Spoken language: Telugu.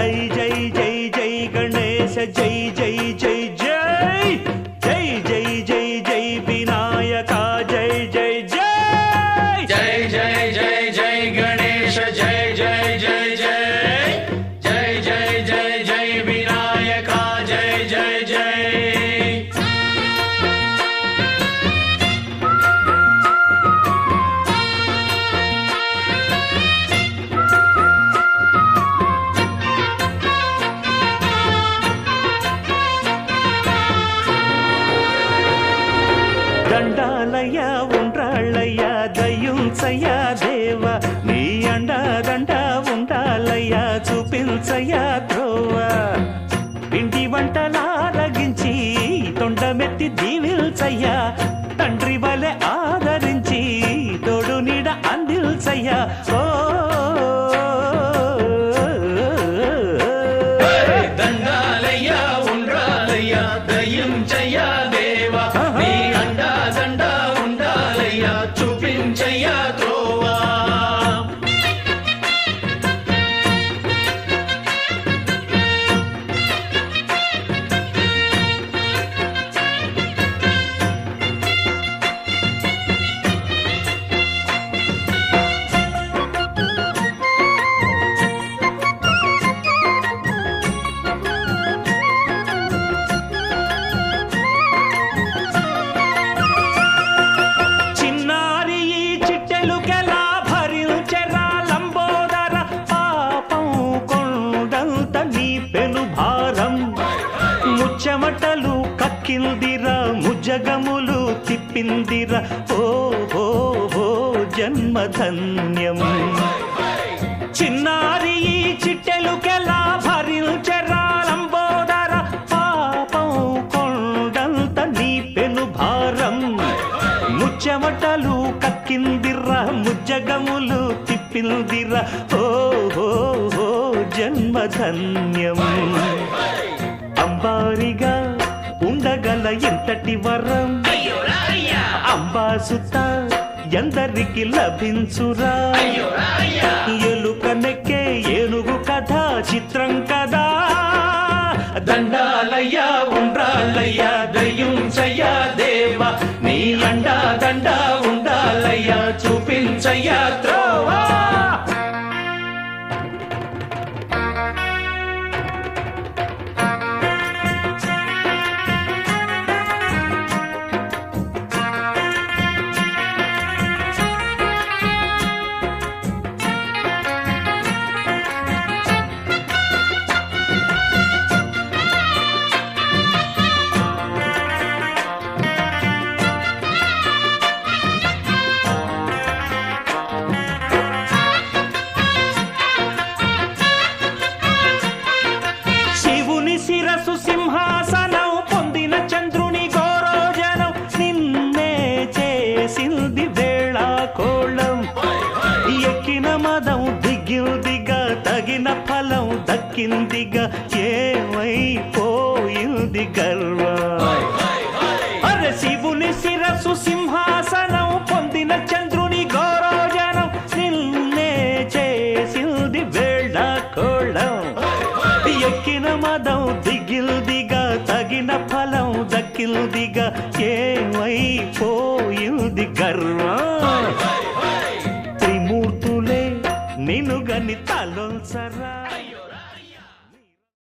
జై జై జై జై గణేశ జై జై జై జై జై జై జై జై వినాయక జై జై జై జై జై జై జై గణేశ జై జై జై జై జై జై జై జై వినాయక జై జై జై దండాలయ్యా ఉండ్రాళ్ళయ్యా దయ్యుంచయ్యా దేవ నీ అండ ఉండాలయ్యా చూపించయ్యా త్రోవ పిండి వంటలారగించి తొండమెత్తి దీవిల్చయ్యా తండ్రి వలె ఆదరించి తోడు నీడ అందిల్చయ్యా ఓ దండాలయ్యా ఉండ్రాలయ్యా దయ్యుంచయ్యా దేవా నీ అండా దండా ఉండాలయ్యా చూపించయ్యా త్రోవా చిన్నారి ఈ చిట్టెలుకెలా భరించెరా లంబోదర పాపం కొండంత నీ పెను భారం ముచ్చమటలు కక్కిందిరా ముజగములు తిప్పిందిరా ఓ ఓ ఓ జన్మధన్యం చిన్నారి ఈ చిట్టెలుకెలా భరించెరా లంబోదర పాపం కొండంత నీ పెను భారం ముచ్చమటలు కక్కిందిరా ముజ్జగములు తిప్పిందిరా ఓ ఓ ఓ జన్మధన్యం అంబారిగా ఉండగల ఎంతటి వరం అంబాసుత ఎందరికి లభించురా ఎలుక నెక్కే ఏనుగు కథ చిత్రం కదా దండాలయ్యా ఉండ్రాలయ్యా దయ్యుంచయ్యా దేవా నీ అండా దండా ఉండాలయ్యా చూపించయ్యా త్రోవా శిరసు సింహాసనం పొందిన చంద్రుని గోరోజనం నిన్నే చేసింది వేళ కోళం ఎక్కిన మదం దిగిందిగా తగిన ఫలం దక్కిందిగా ఏమైపోయింది గర్వం అరే శివుని శిరసు సింహాసనం పొందిన చంద్రుని గోరోజనం నిన్నే చేసింది వేళ కోళం ఎక్కిన మదం దిగిల్దిగా తగిన ఫలం దక్కిల్దిగా ఏమైపోయింది గర్వం త్రిమూర్తులే నిన్ను గని తలొంచరా